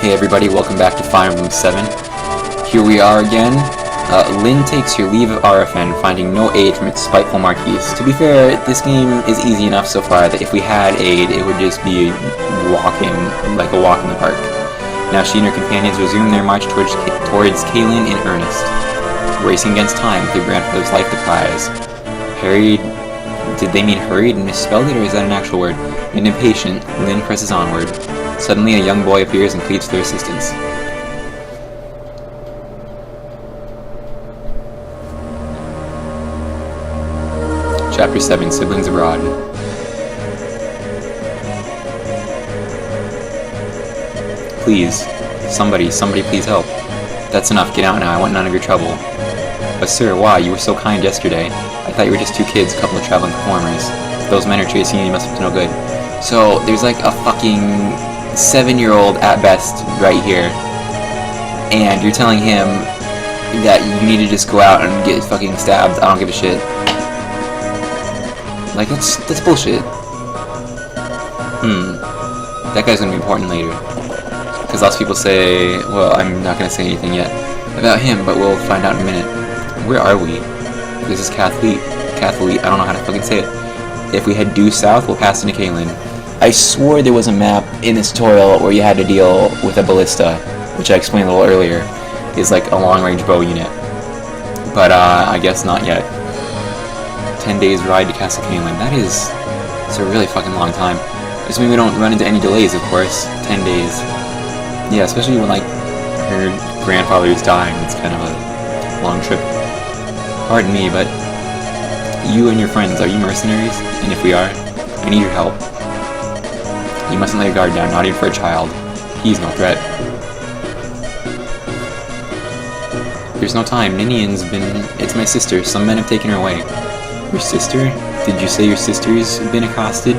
Hey everybody, welcome back to Fire Emblem 7. Here we are again. Lynn takes your leave of RFN, finding no aid from its spiteful Marquise. To be fair, this game is easy enough so far that if we had aid, it would just be walking, like a walk in the park. Now she and her companions resume their march towards Kaelin in earnest, racing against time with their grandfather's life to prize. Harried... Did they mean hurried and misspelled it, or is that an actual word? And impatient, Lynn presses onward. Suddenly, a young boy appears and pleads for their assistance. Chapter 7, Siblings Abroad. Please. Somebody please help. That's enough, get out now, I want none of your trouble. But sir, why? You were so kind yesterday. I thought you were just two kids, a couple of traveling performers. If those men are chasing you, you must be no good. So, there's like a fucking 7-year-old at best right here. And you're telling him that you need to just go out and get fucking stabbed. I don't give a shit. Like, that's bullshit. That guy's gonna be important later. Because lots of people say, well, I'm not gonna say anything yet about him, but we'll find out in a minute. Where are we? This is Kathleen. I don't know how to fucking say it. If we head due south, we'll pass into Kaelin. I swore there was a map in this tutorial where you had to deal with a ballista, which I explained a little earlier, is like a long-range bow unit. But, I guess not yet. 10 days ride to Castle Kaelin. It's a really fucking long time. Assuming we don't run into any delays, of course. 10 days. Yeah, especially when, like, her grandfather is dying. It's kind of a long trip. Pardon me, but you and your friends, are you mercenaries? And if we are, I need your help. You mustn't let your guard down, not even for a child. He's no threat. There's no time. Ninian's been... It's my sister. Some men have taken her away. Your sister? Did you say your sister's been accosted?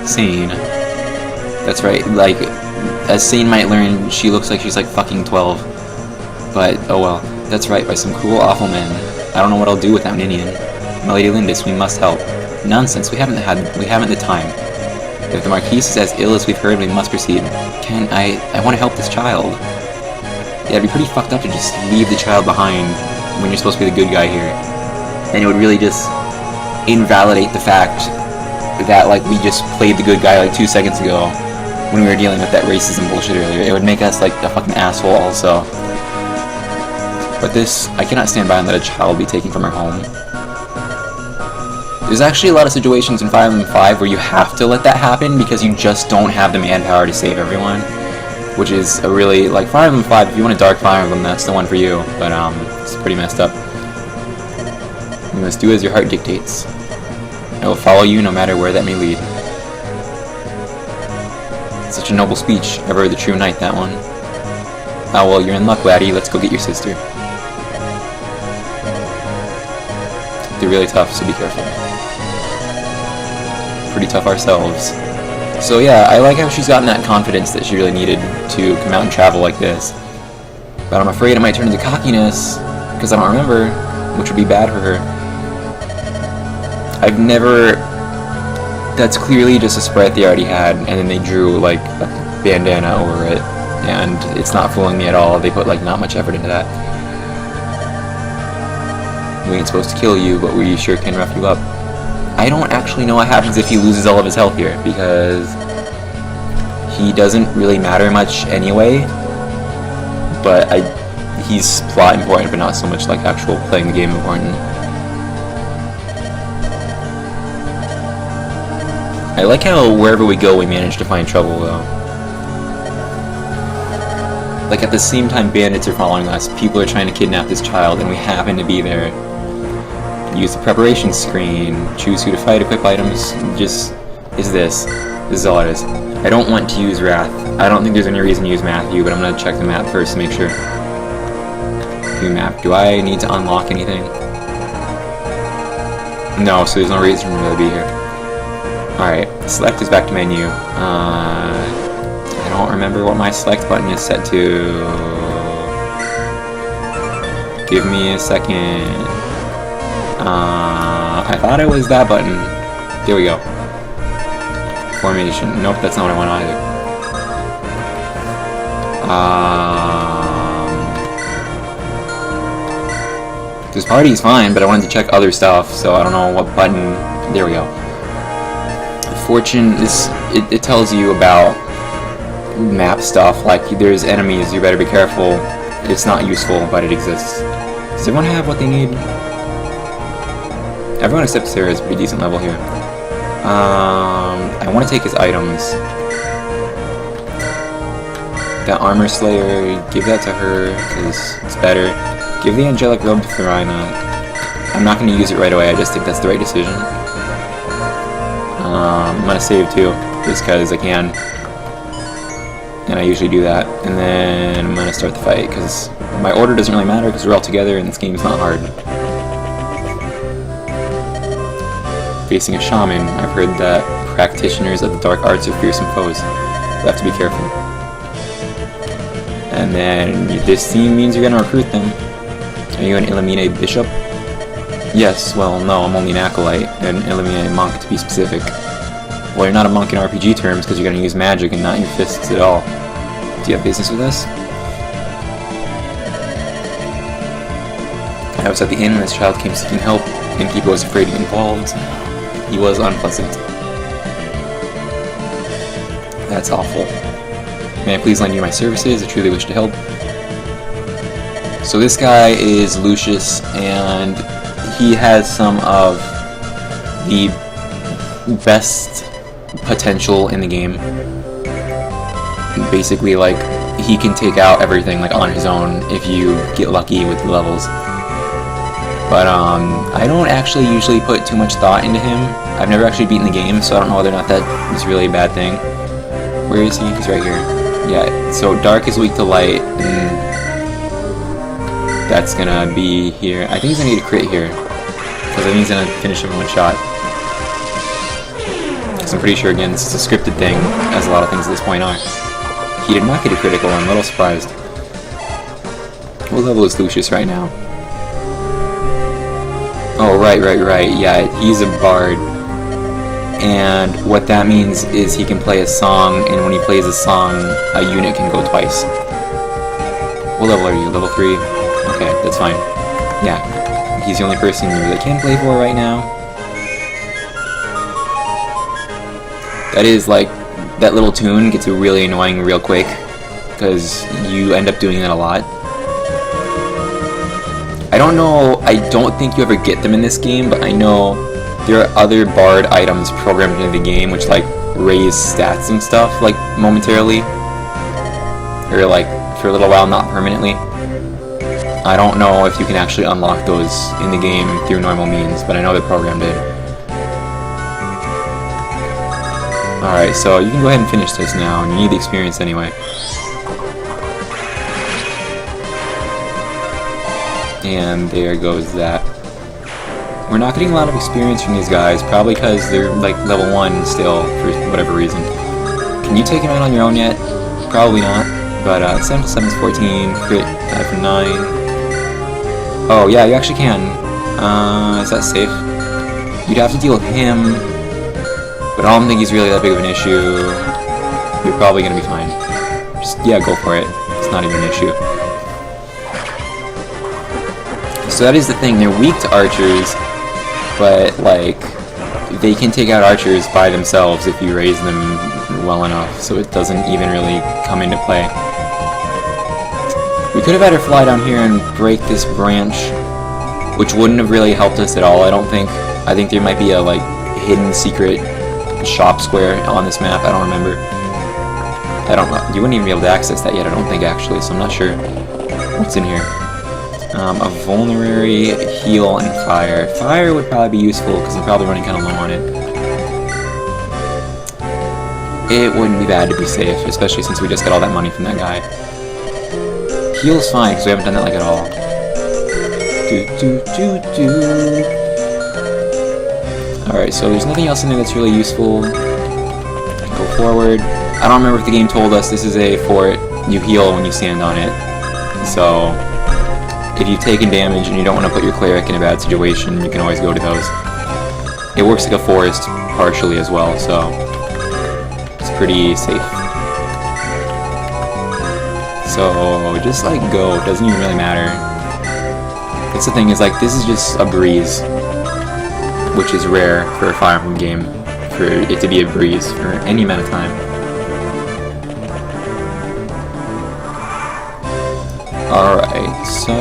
Sane. That's right. Like, as Sane might learn, she looks like she's like fucking 12. But, oh well. That's right, by some cruel, awful men. I don't know what I'll do without Ninian. My Lady Lindis, we must help. Nonsense, we haven't the time. If the Marquise is as ill as we've heard, we must proceed. I want to help this child. Yeah, it'd be pretty fucked up to just leave the child behind when you're supposed to be the good guy here. And it would really just invalidate the fact that, like, we just played the good guy like 2 seconds ago when we were dealing with that racism bullshit earlier. It would make us like a fucking asshole also. But this, I cannot stand by and let a child be taken from her home. There's actually a lot of situations in Fire Emblem 5 where you have to let that happen because you just don't have the manpower to save everyone. Which is a really, like, Fire Emblem 5, if you want a dark Fire Emblem, that's the one for you. But, it's pretty messed up. You must do as your heart dictates. I will follow you no matter where that may lead. Such a noble speech. Ever the true knight, that one. Ah, well, you're in luck, laddie. Let's go get your sister. They're really tough, so be careful. Pretty tough ourselves. So yeah, I like how she's gotten that confidence that she really needed to come out and travel like this. But I'm afraid it might turn into cockiness, because I don't remember, which would be bad for her. I've never... That's clearly just a sprite they already had, and then they drew, like, a bandana over it. And it's not fooling me at all. They put, like, not much effort into that. We ain't supposed to kill you, but we sure can rough you up. I don't actually know what happens if he loses all of his health here, because he doesn't really matter much anyway. But he's plot important, but not so much like actual playing the game important. I like how wherever we go, we manage to find trouble, though. Like, at the same time bandits are following us, people are trying to kidnap this child, and we happen to be there. Use the preparation screen, choose who to fight, equip items, just is this. This is all it is. I don't want to use Wrath. I don't think there's any reason to use Matthew, but I'm going to check the map first to make sure. View map. Do I need to unlock anything? No, so there's no reason for me to be here. Alright, select is back to menu. I don't remember what my select button is set to. Give me a second. I thought it was that button. There we go. Formation. Nope, that's not what I want either. This party is fine, but I wanted to check other stuff, so I don't know what button. There we go. Fortune, it tells you about map stuff, like there's enemies, you better be careful. It's not useful, but it exists. Does everyone have what they need? Everyone except Sarah is a pretty decent level here. I want to take his items. That Armor Slayer, give that to her, because it's better. Give the Angelic Robe to Farina. I'm not going to use it right away, I just think that's the right decision. I'm going to save too, just because I can. And I usually do that. And then I'm going to start the fight, because my order doesn't really matter, because we're all together and this game's not hard. Facing a shaman, I've heard that practitioners of the dark arts are fearsome foes. You have to be careful. And then this team means you're going to recruit them. Are you an Illuminate Bishop? Yes, well, no, I'm only an Acolyte, an Illuminate Monk to be specific. Well, you're not a monk in RPG terms because you're going to use magic and not your fists at all. Do you have business with us? I was at the inn when this child came seeking help. The innkeeper was afraid to get involved. He was unpleasant. That's awful. May I please lend you my services? I truly wish to help. So this guy is Lucius, and he has some of the best potential in the game. Basically, like, he can take out everything, like, on his own if you get lucky with the levels. But, I don't actually usually put too much thought into him. I've never actually beaten the game, so I don't know whether or not that is really a bad thing. Where is he? He's right here. Yeah, so dark is weak to light, and that's gonna be here. I think he's gonna need a crit here, because I think he's gonna finish him in one shot. Because I'm pretty sure, again, this is a scripted thing, as a lot of things at this point are. He did not get a critical, I'm a little surprised. What level is Lucius right now? Oh, right, yeah, he's a bard. And what that means is he can play a song, and when he plays a song, a unit can go twice. What level are you? Level 3? Okay, that's fine. Yeah, he's the only person you really can play for right now. That is, like, that little tune gets really annoying real quick, because you end up doing that a lot. I don't think you ever get them in this game, but I know there are other bard items programmed into the game which, like, raise stats and stuff, like, momentarily. Or, like, for a little while, not permanently. I don't know if you can actually unlock those in the game through normal means, but I know they're programmed in. Alright, so you can go ahead and finish this now, and you need the experience anyway. And there goes that. We're not getting a lot of experience from these guys, probably because they're like level 1 still, for whatever reason. Can you take him out on your own yet? Probably not, but 7 plus 7 is 14, crit 5 for 9. Oh yeah, you actually can. Is that safe? You'd have to deal with him, but I don't think he's really that big of an issue. You're probably gonna be fine. Just, yeah, go for it. It's not even an issue. So that is the thing, they're weak to archers, but, like, they can take out archers by themselves if you raise them well enough, so it doesn't even really come into play. We could have had her fly down here and break this branch, which wouldn't have really helped us at all, I don't think. I think there might be a, like, hidden secret shop square on this map, I don't remember. I don't know, you wouldn't even be able to access that yet, I don't think, actually, so I'm not sure what's in here. A vulnerary, heal, and fire. Fire would probably be useful, because I'm probably running kind of low on it. It wouldn't be bad to be safe, especially since we just got all that money from that guy. Heal's fine, because we haven't done that, like, at all. Alright, so there's nothing else in there that's really useful. Go forward. I don't remember if the game told us this is a fort. You heal when you stand on it. So if you've taken damage and you don't want to put your cleric in a bad situation, you can always go to those. It works like a forest partially as well, so it's pretty safe. So just like go, it doesn't even really matter. That's the thing, is like this is just a breeze, which is rare for a Fire Emblem game, for it to be a breeze for any amount of time. Alright, so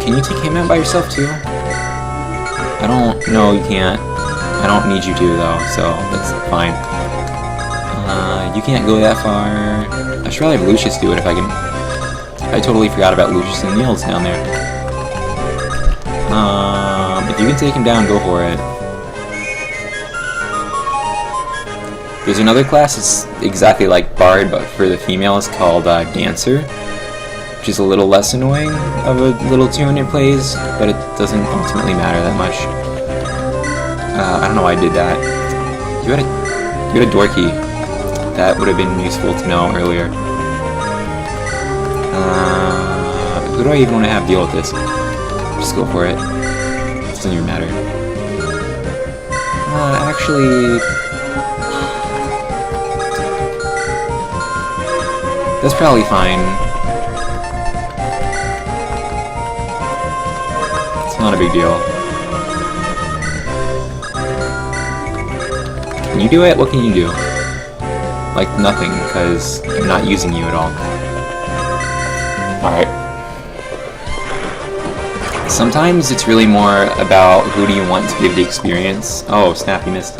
can you take him out by yourself too? I don't know, you can't. I don't need you to though, so that's fine. You can't go that far. I should probably have Lucius do it if I can. I totally forgot about Lucius and Nils down there. If you can take him down, go for it. There's another class that's exactly like Bard, but for the female it's called Dancer, which is a little less annoying of a little tune it plays, but it doesn't ultimately matter that much. I don't know why I did that. You had a door key. That would have been useful to know earlier. Who do I even want to have deal with this? Just go for it. It doesn't even matter. Actually... that's probably fine. It's not a big deal. Can you do it? What can you do? Like nothing, because I'm not using you at all. Alright. Sometimes it's really more about who do you want to give the experience. Oh, snap, you missed.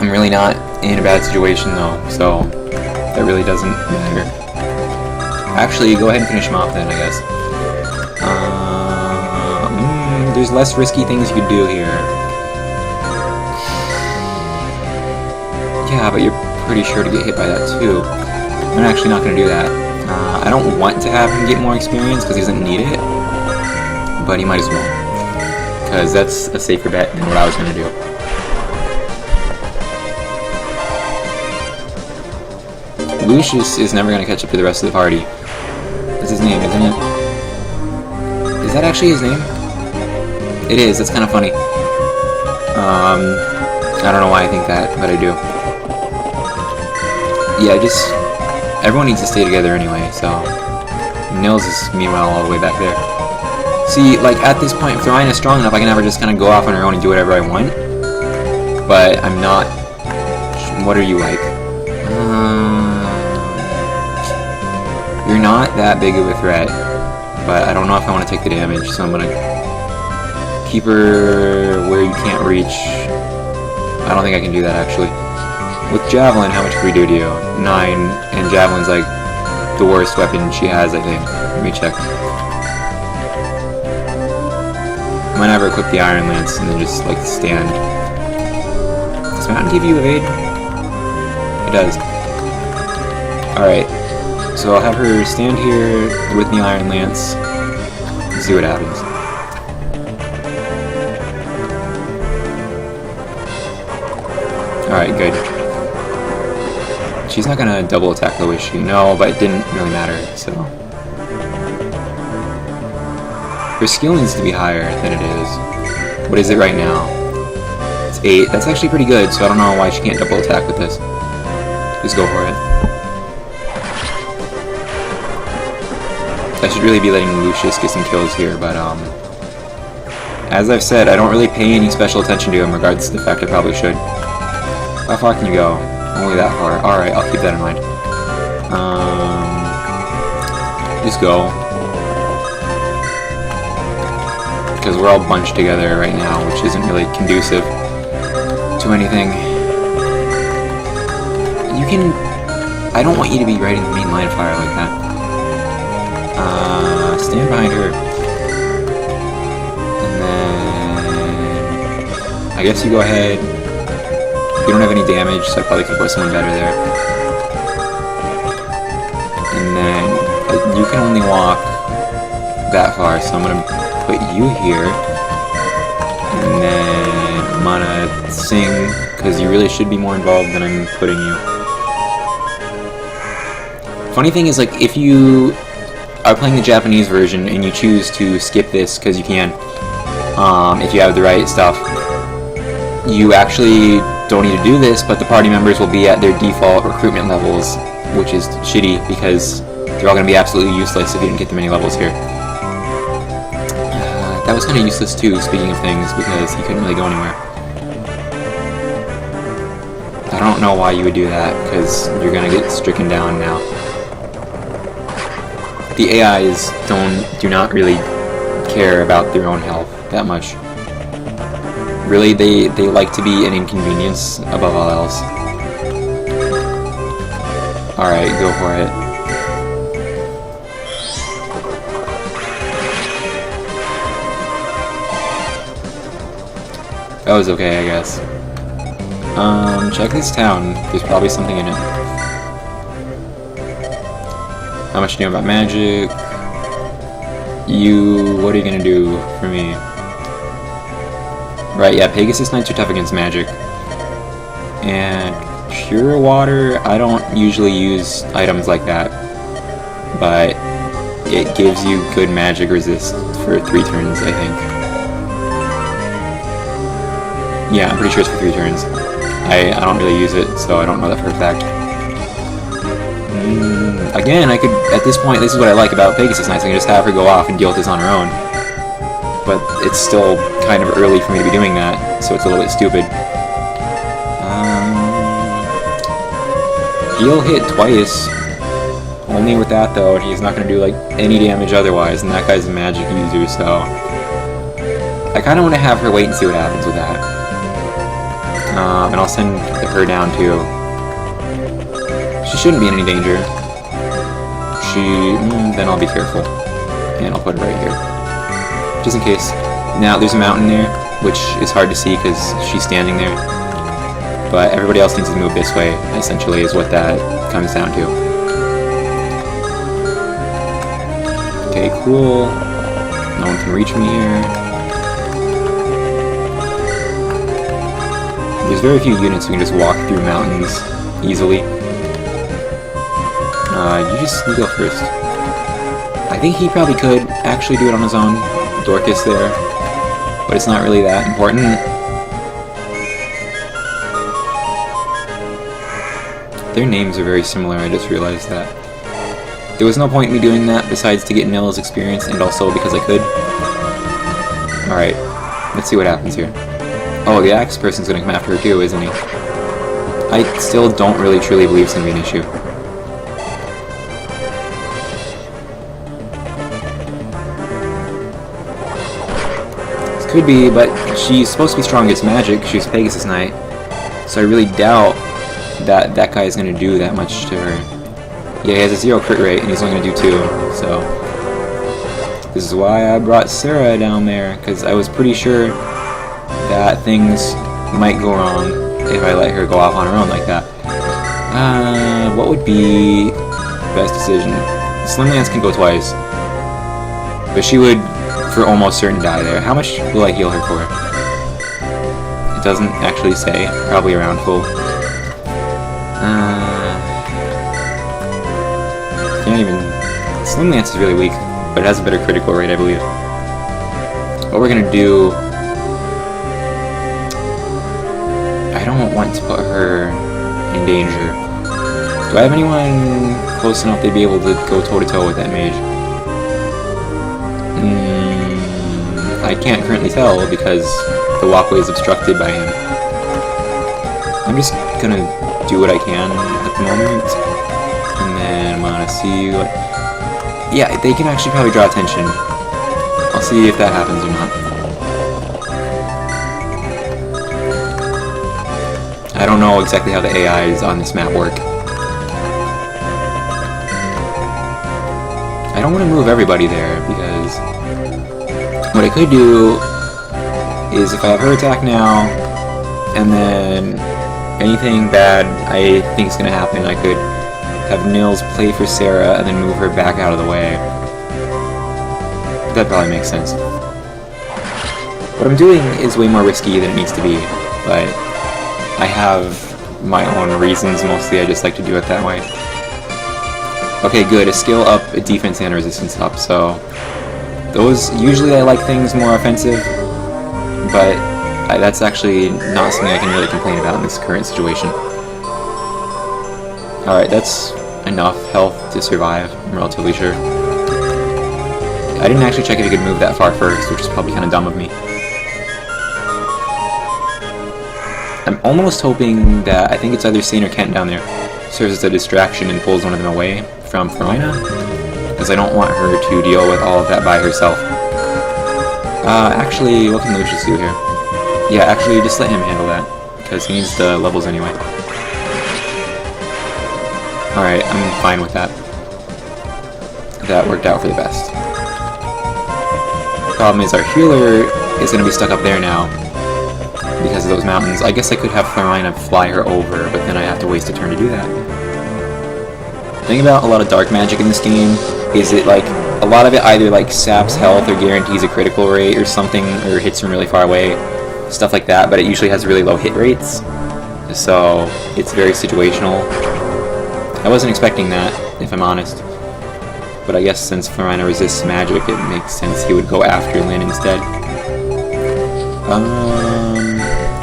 I'm really not in a bad situation though, so that really doesn't matter. Actually, go ahead and finish him off then, I guess. There's less risky things you could do here. Yeah, but you're pretty sure to get hit by that too. I'm actually not going to do that. I don't want to have him get more experience because he doesn't need it, but he might as well, because that's a safer bet than what I was going to do. Lucius is never going to catch up to the rest of the party. That's his name, isn't it? Is that actually his name? It is. That's kind of funny. I don't know why I think that, but I do. Yeah, just... everyone needs to stay together anyway, so... Nils is, meanwhile, all the way back there. See, like, at this point, if Thorina is strong enough, I can have her just kind of go off on her own and do whatever I want. But I'm not... What are you like? You're not that big of a threat, but I don't know if I want to take the damage, so I'm gonna... keep her where you can't reach. I don't think I can do that, actually. With Javelin, how much can we do to you? 9, and Javelin's like the worst weapon she has, I think. Let me check. I might have her equip the Iron Lance and then just like stand. Does Mountain give you evade? It does. Alright. So I'll have her stand here with the Iron Lance and see what happens. Alright, good. She's not gonna double attack though, is she? No, but it didn't really matter, so... her skill needs to be higher than it is. What is it right now? It's 8. That's actually pretty good, so I don't know why she can't double attack with this. Just go for it. I should really be letting Lucius get some kills here, but as I've said, I don't really pay any special attention to him, regards to the fact I probably should. How far can you go? Only that far. Alright, I'll keep that in mind. Just go. Because we're all bunched together right now, which isn't really conducive to anything. You can... I don't want you to be right in the main line of fire like that. Stand behind her. And then... I guess you go ahead. You don't have any damage, so I probably could put someone better there. And then you can only walk that far, so I'm gonna put you here. And then I'm gonna sing, because you really should be more involved than I'm putting you. Funny thing is, like, if you are playing the Japanese version and you choose to skip this, because you can, if you have the right stuff, you actually don't need to do this, but the party members will be at their default recruitment levels which is shitty because they're all going to be absolutely useless if you didn't get them any levels here. That was kind of useless too, speaking of things, because he couldn't really go anywhere. I don't know why you would do that, because you're going to get stricken down now. The AIs do not really care about their own health that much. Really, they like to be an inconvenience above all else. Alright, go for it. That was okay, I guess. Check this town. There's probably something in it. How much do you know about magic? What are you gonna do for me? Right, yeah, Pegasus Knights are tough against magic. And pure water, I don't usually use items like that. But it gives you good magic resist for 3 turns, I think. Yeah, I'm pretty sure it's for 3 turns. I don't really use it, so I don't know that for a fact. Again, I could, at this point, this is what I like about Pegasus Knights, I can just have her go off and deal with this on her own. But it's still kind of early for me to be doing that, so it's a little bit stupid. He'll hit twice. Only with that, though, and he's not going to do, like, any damage otherwise, and that guy's a magic user, so... I kind of want to have her wait and see what happens with that. And I'll send her down, too. She shouldn't be in any danger. Then I'll be careful. And I'll put it right here. Just in case. Now, there's a mountain there, which is hard to see because she's standing there. But everybody else needs to move this way, essentially, is what that comes down to. Okay, cool. No one can reach me here. There's very few units who can just walk through mountains easily. You just go first. I think he probably could actually do it on his own. Dorcas there. But it's not really that important. Their names are very similar, I just realized that. There was no point in me doing that besides to get Nils experience and also because I could. Alright, let's see what happens here. Oh, the axe person's gonna come after her too, isn't he? I still don't really truly believe it's gonna be an issue. This could be, but she's supposed to be strong against magic. She's a Pegasus Knight. So I really doubt that that guy is gonna do that much to her. Yeah, he has a 0 crit rate, and he's only gonna do 2, so... This is why I brought Sarah down there, because I was pretty sure that things might go wrong if I let her go off on her own like that. What would be the best decision? Slim Lance can go twice, but she would, for almost certain, die there. How much will I heal her for? It doesn't actually say. Probably around full. Can't even... Slim Lance is really weak, but it has a better critical rate, I believe. What we're gonna do... I don't want to put her in danger. Do I have anyone close enough they'd be able to go toe-to-toe with that mage? I can't currently tell because the walkway is obstructed by him. I'm just gonna do what I can at the moment. And then I'm gonna see what... Yeah, they can actually probably draw attention. I'll see if that happens or not. I don't know exactly how the AIs on this map work. I don't want to move everybody there, because what I could do is if I have her attack now, and then anything bad I think is going to happen, I could have Nils play for Sarah and then move her back out of the way. That probably makes sense. What I'm doing is way more risky than it needs to be, but I have my own reasons, mostly I just like to do it that way. Okay, good, a skill up, a defense and a resistance up, so... Those, usually I like things more offensive, but that's actually not something I can really complain about in this current situation. Alright, that's enough health to survive, I'm relatively sure. I didn't actually check if he could move that far first, which is probably kind of dumb of me. I'm almost hoping that, I think it's either Sane or Kent down there, serves as a distraction and pulls one of them away from Florina, because I don't want her to deal with all of that by herself. Actually, what can Lucius do here? Yeah, actually, just let him handle that, because he needs the levels anyway. Alright, I'm fine with that. That worked out for the best. Problem is, our healer is going to be stuck up there now because of those mountains. I guess I could have Florina fly her over, but then I have to waste a turn to do that. The thing about a lot of dark magic in this game is it, like, a lot of it either, like, saps health or guarantees a critical rate or something, or hits from really far away, stuff like that, but it usually has really low hit rates, so it's very situational. I wasn't expecting that, if I'm honest. But I guess since Florina resists magic, it makes sense he would go after Lyn instead.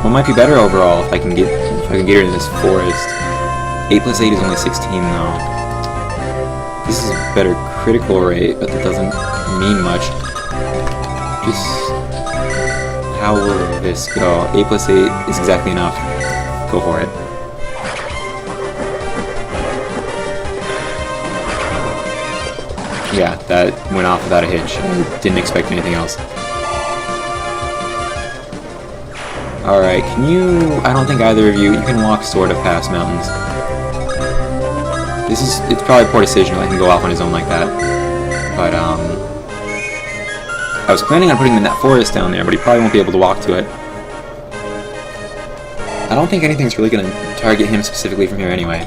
What might be better overall if I can get her in this forest? 8 plus 8 is only 16 though. This is a better critical rate, but that doesn't mean much. Just how will this go? 8 plus 8 is exactly enough. Go for it. Yeah, that went off without a hitch. I didn't expect anything else. Alright, can you... I don't think either of you can walk sort of past mountains. It's probably poor decision to let him go off on his own like that. But, I was planning on putting him in that forest down there, but he probably won't be able to walk to it. I don't think anything's really going to target him specifically from here anyway.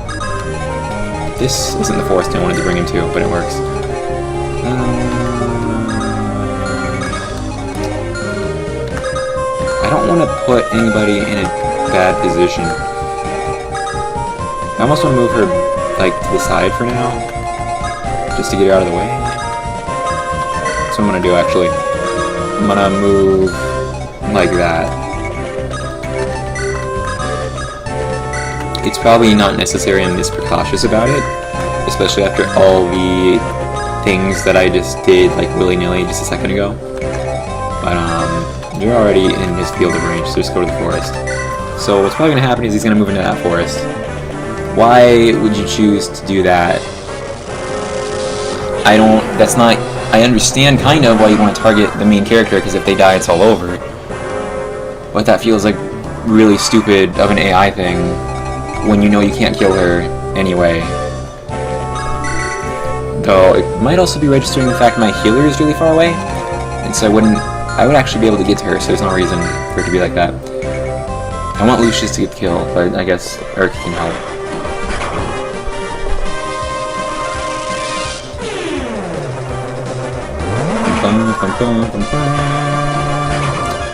This isn't the forest I wanted to bring him to, but it works. I don't want to put anybody in a bad position. I almost want to move her, like, to the side for now, just to get her out of the way. That's what I'm going to do, actually. I'm going to move like that. It's probably not necessary I'm this precautious about it, especially after all the things that I just did, like, willy-nilly just a second ago. But, you're already in his field of range, so just go to the forest. So what's probably going to happen is he's going to move into that forest. Why would you choose to do that? I understand kind of why you want to target the main character, because if they die, it's all over. But that feels like really stupid of an AI thing, when you know you can't kill her anyway. Though, it might also be registering the fact my healer is really far away, and so I would actually be able to get to her, so there's no reason for it to be like that. I want Lucius to get the kill, but I guess Urk can help.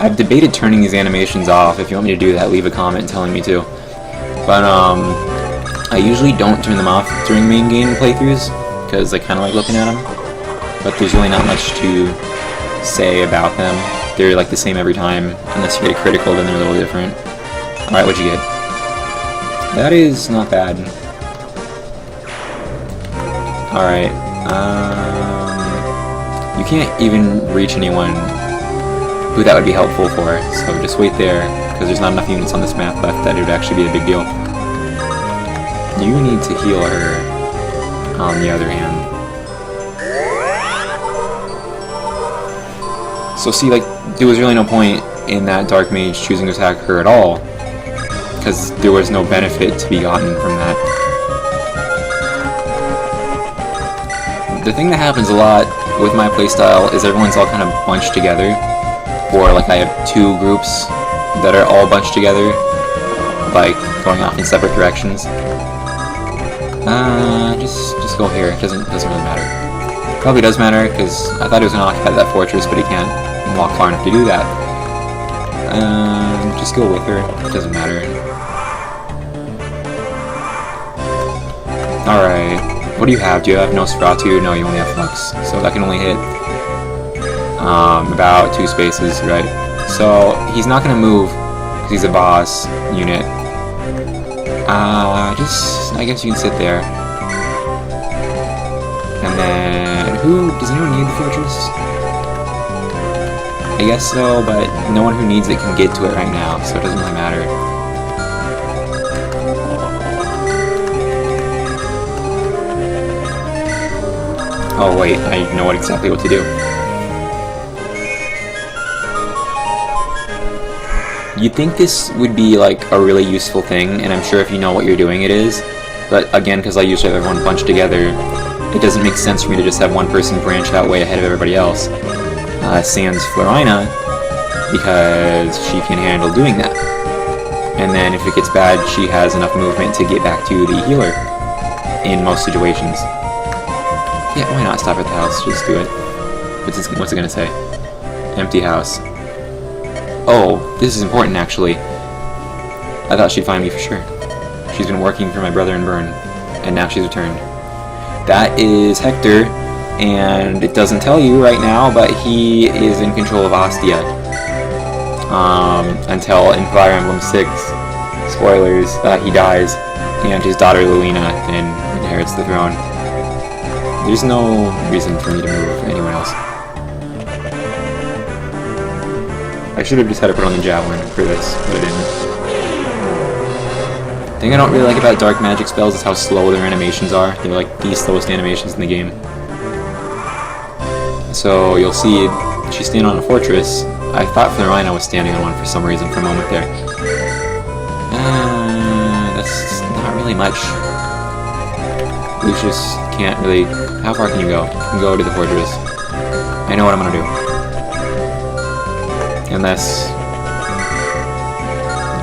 I've debated turning these animations off. If you want me to do that, leave a comment telling me to. But, I usually don't turn them off during main game playthroughs, because I kind of like looking at them. But there's really not much to say about them. They're like the same every time, unless you get a critical, then they're a little different. Alright, what'd you get? That is not bad. Alright, you can't even reach anyone who that would be helpful for, so just wait there, because there's not enough units on this map left that it would actually be a big deal. You need to heal her, on the other hand. So see, like, there was really no point in that Dark Mage choosing to attack her at all, because there was no benefit to be gotten from that. The thing that happens a lot with my playstyle is everyone's all kind of bunched together, or like I have two groups that are all bunched together, like going off in separate directions. Just go here. It doesn't really matter. Probably does matter, because I thought he was going to occupy that fortress, but he can't walk far enough to do that. Just go with her. It doesn't matter. Alright. What do you have? Do you have Nosferatu? No, you only have Flux. So that can only hit about 2 spaces, right? So he's not going to move, because he's a boss unit. I guess you can sit there. And then, does anyone need the fortress? I guess so, but no one who needs it can get to it right now, so it doesn't really matter. Oh wait, I know exactly what to do. You'd think this would be like a really useful thing, and I'm sure if you know what you're doing it is, but again, because I usually have everyone bunched together, it doesn't make sense for me to just have one person branch out way ahead of everybody else. Sans Florina, because she can handle doing that. And then if it gets bad, she has enough movement to get back to the healer in most situations. Yeah, why not stop at the house? Just do it. What's it gonna say? Empty house. Oh, this is important actually. I thought she'd find me for sure. She's been working for my brother in Bern, and now she's returned. That is Hector, and it doesn't tell you right now, but he is in control of Ostia. Until in Fire Emblem 6, spoilers, he dies, and his daughter Lilina then inherits the throne. There's no reason for me to move anyone else. I should have just had to put on the javelin for this, but I didn't. The thing I don't really like about dark magic spells is how slow their animations are. They're like the slowest animations in the game. So you'll see she's standing on a fortress. I thought Florina was standing on one for some reason for a moment there. That's not really much. Lucius can't really... How far can you go? You can go to the fortress. I know what I'm gonna do. Unless...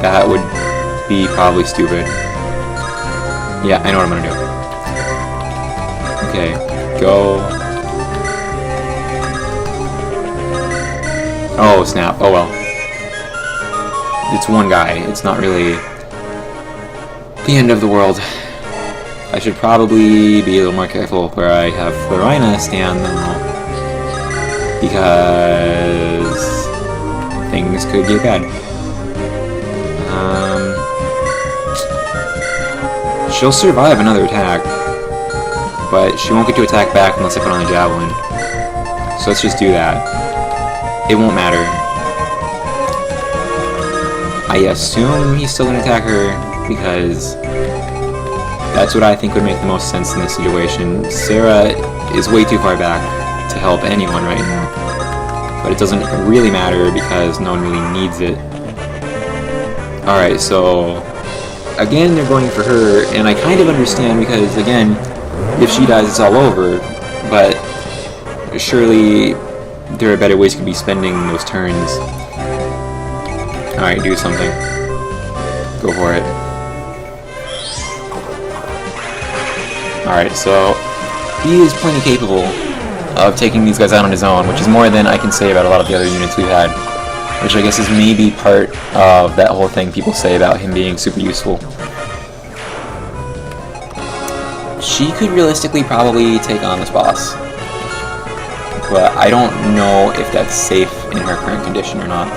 that would be probably stupid. Yeah, I know what I'm gonna do. Okay, go... Oh, snap. Oh, well. It's one guy. It's not really the end of the world. I should probably be a little more careful where I have Florina stand, though. Because things could get bad. She'll survive another attack, but she won't get to attack back unless I put on the javelin. So let's just do that. It won't matter. I assume he's still going to attack her, because that's what I think would make the most sense in this situation. Sarah is way too far back to help anyone right now. But it doesn't really matter, because no one really needs it. Alright, so... again, they're going for her, and I kind of understand, because, again, if she dies, it's all over. But surely... there are better ways to be spending those turns. Alright, do something. Go for it. Alright, so he is plenty capable of taking these guys out on his own, which is more than I can say about a lot of the other units we've had. Which I guess is maybe part of that whole thing people say about him being super useful. She could realistically probably take on this boss. But I don't know if that's safe in her current condition or not.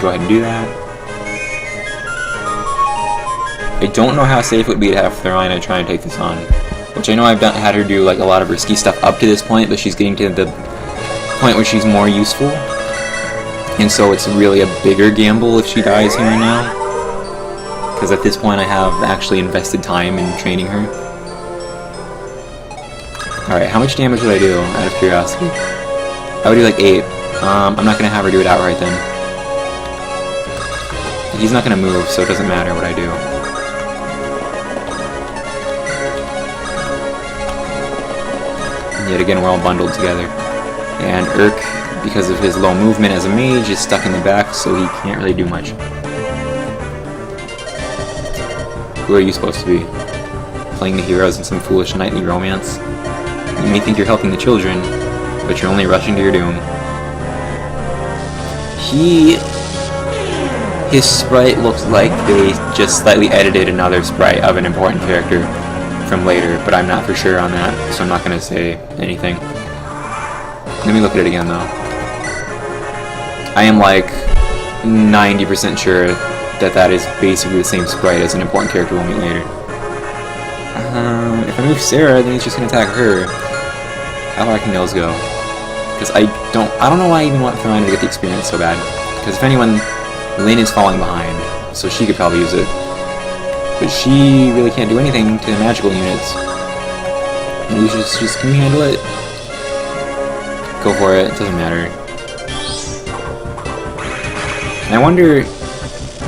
Go ahead and do that. I don't know how safe it would be to have Florina try and take this on. Which I know I've had her do like a lot of risky stuff up to this point, but she's getting to the point where she's more useful. And so it's really a bigger gamble if she dies here and now. Because at this point I have actually invested time in training her. Alright, how much damage would I do, out of curiosity? I would do like 8. I'm not going to have her do it outright then. He's not going to move, so it doesn't matter what I do. And yet again, we're all bundled together. And Urk, because of his low movement as a mage, is stuck in the back, so he can't really do much. Who are you supposed to be? Playing the heroes in some foolish knightly romance? You may think you're helping the children, but you're only rushing to your doom. His sprite looks like they just slightly edited another sprite of an important character from later, but I'm not for sure on that, so I'm not going to say anything. Let me look at it again, though. I am like 90% sure that that is basically the same sprite as an important character we'll meet later. If I move Sarah, then he's just gonna attack her. How far can Nils go? Because I don't know why I even want Florina to get the experience so bad. Because if anyone, Lynn is falling behind, so she could probably use it. But she really can't do anything to the magical units. Lucius, just can you handle it? Go for it, it doesn't matter. And I wonder,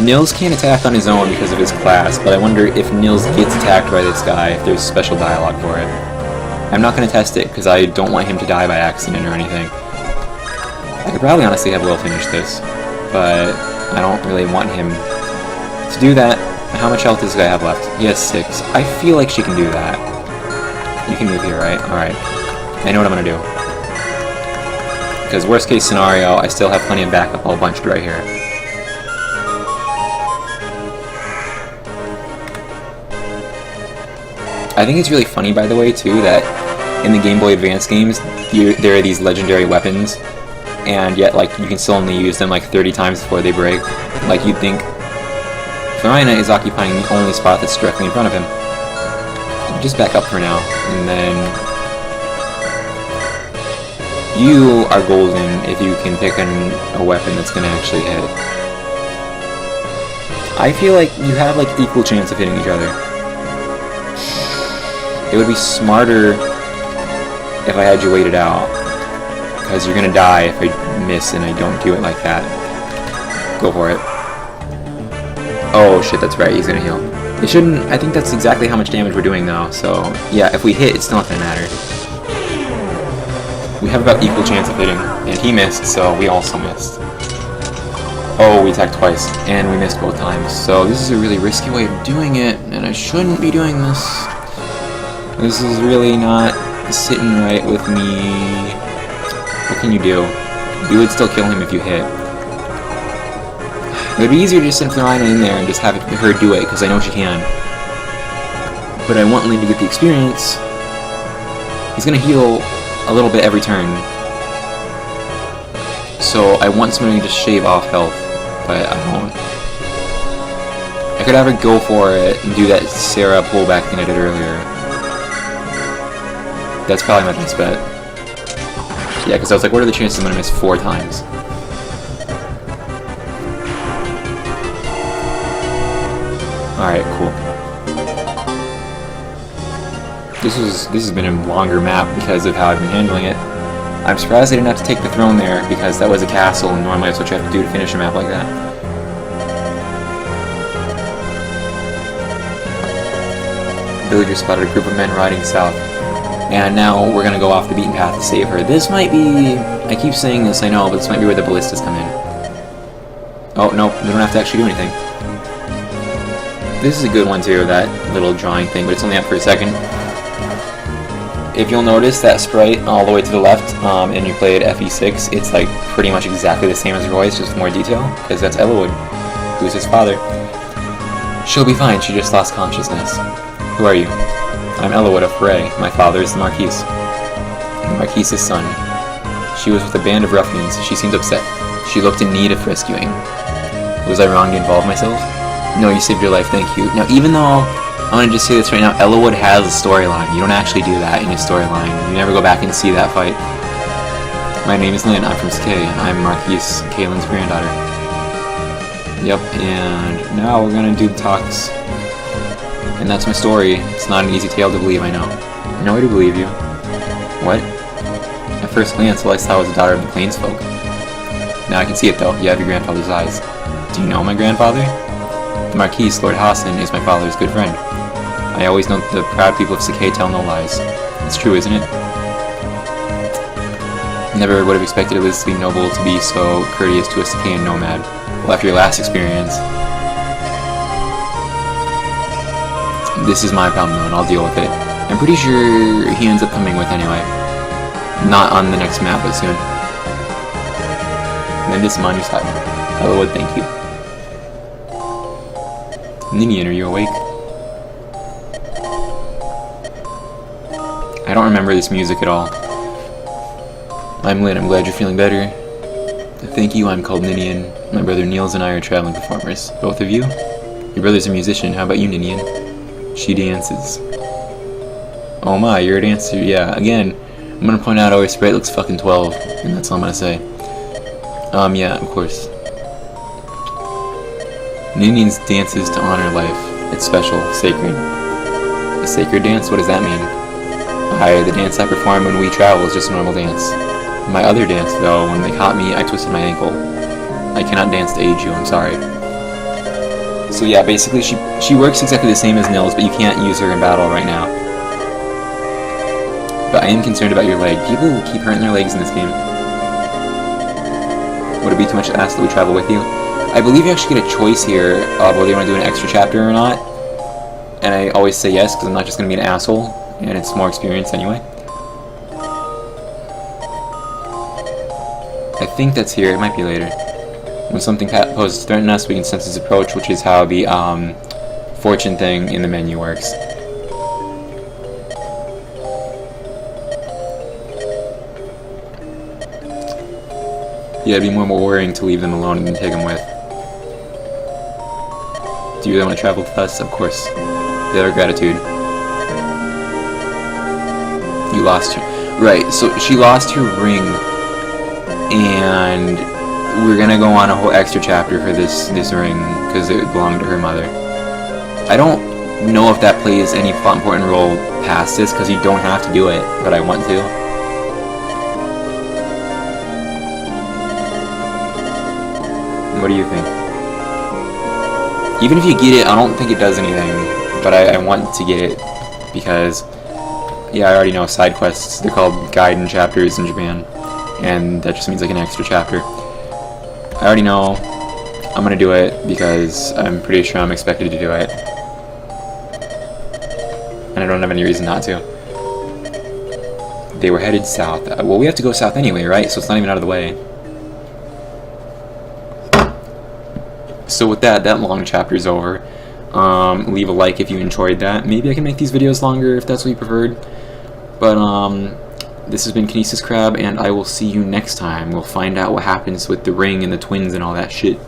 Nils can't attack on his own because of his class, but I wonder if Nils gets attacked by this guy, if there's special dialogue for it. I'm not going to test it because I don't want him to die by accident or anything. I could probably honestly have Will finish this, but I don't really want him to do that. How much health does this guy have left? He has 6. I feel like she can do that. You can move here, right? Alright. I know what I'm going to do. Because worst case scenario, I still have plenty of backup all bunched right here. I think it's really funny, by the way, too, that in the Game Boy Advance games, there are these legendary weapons, and yet, like, you can still only use them, like, 30 times before they break. Like, you'd think Florina is occupying the only spot that's directly in front of him. Just back up for now, and then you are golden if you can pick a weapon that's going to actually hit. I feel like you have, like, equal chance of hitting each other. It would be smarter if I had you wait it out, because you're gonna die if I miss and I don't do it like that. Go for it. Oh shit, that's right, he's gonna heal. It shouldn't, I think that's exactly how much damage we're doing though, so yeah, if we hit, it's not gonna matter. We have about equal chance of hitting, and he missed, so we also missed. Oh, we attacked twice, and we missed both times, so this is a really risky way of doing it, and I shouldn't be doing this. This is really not sitting right with me. What can you do? You would still kill him if you hit. It would be easier to just send Florina in there and just have her do it, because I know she can. But I want Lynn to get the experience. He's going to heal a little bit every turn. So I want somebody to just shave off health, but I won't. I could have her go for it and do that Sarah pullback thing I did earlier. That's probably my best bet. Yeah, because I was like, what are the chances I'm going to miss 4 times? Alright, cool. This has been a longer map because of how I've been handling it. I'm surprised I didn't have to take the throne there, because that was a castle, and normally that's what you have to do to finish a map like that. Villagers spotted a group of men riding south. And now we're gonna go off the beaten path to save her. This might be... I keep saying this, I know, but this might be where the ballistas come in. Oh, no, we don't have to actually do anything. This is a good one too, that little drawing thing, but it's only up for a second. If you'll notice that sprite all the way to the left, and you play it FE6, it's like pretty much exactly the same as Roy's, just with more detail, because that's Elowood, who's his father. She'll be fine, she just lost consciousness. Who are you? I'm Elowood of Bray. My father is the Marquise. The Marquise's son. She was with a band of ruffians. She seemed upset. She looked in need of rescuing. Was I wrong to involve myself? No, you saved your life, thank you. Now, even though, I'm going to just say this right now, Elowood has a storyline. You don't actually do that in his storyline. You never go back and see that fight. My name is Lynn. I'm from Skay. I'm Marquise, Kaylin's granddaughter. Yep, and now we're going to do the talks. And that's my story. It's not an easy tale to believe, I know. No way to believe you. What? At first glance, all I saw was the daughter of the Plainsfolk. Now I can see it, though. You have your grandfather's eyes. Do you know my grandfather? The Marquise, Lord Hassan, is my father's good friend. I always know that the proud people of Sakay tell no lies. It's true, isn't it? Never would have expected a Listley noble to be so courteous to a Sakayan nomad. Well, after your last experience... This is my problem though, and I'll deal with it. I'm pretty sure he ends up coming with anyway. Not on the next map, but soon. And then this Manusat. Elowood, thank you. Ninian, are you awake? I don't remember this music at all. I'm Lynn, I'm glad you're feeling better. Thank you, I'm called Ninian. My brother Nils and I are traveling performers. Both of you? Your brother's a musician, how about you, Ninian? She dances. Oh my, you're a dancer. Yeah, again, I'm gonna point out our sprite looks fucking 12, and that's all I'm gonna say. Yeah, of course. Ninians dances to honor life. It's special, sacred. A sacred dance? What does that mean? The dance I perform when we travel is just a normal dance. My other dance, though, when they caught me, I twisted my ankle. I cannot dance to aid you, I'm sorry. So yeah, basically she works exactly the same as Nils, but you can't use her in battle right now. But I am concerned about your leg. People keep hurting their legs in this game. Would it be too much to ask that we travel with you? I believe you actually get a choice here of whether you want to do an extra chapter or not. And I always say yes, because I'm not just going to be an asshole, and it's more experience anyway. I think that's here. It might be later. When something poses to threaten us, we can sense its approach, which is how the fortune thing in the menu works. Yeah, it'd be more worrying to leave them alone than take them with. Do you really want to travel with us? Of course. The other gratitude. You lost her. Right, so she lost her ring, and we're gonna go on a whole extra chapter for this ring, because it belonged to her mother. I don't know if that plays any important role past this, because you don't have to do it, but I want to. What do you think? Even if you get it, I don't think it does anything, but I want to get it, because, yeah, I already know side quests, they're called Gaiden chapters in Japan, and that just means like an extra chapter. I already know I'm gonna do it, because I'm pretty sure I'm expected to do it, and I don't have any reason not to. They were headed south. Well, we have to go south anyway, right? So it's not even out of the way. So with that long chapter is over. Leave a like if you enjoyed that. Maybe I can make these videos longer if that's what you preferred. But this has been KinesisKrab, and I will see you next time. We'll find out what happens with the ring and the twins and all that shit.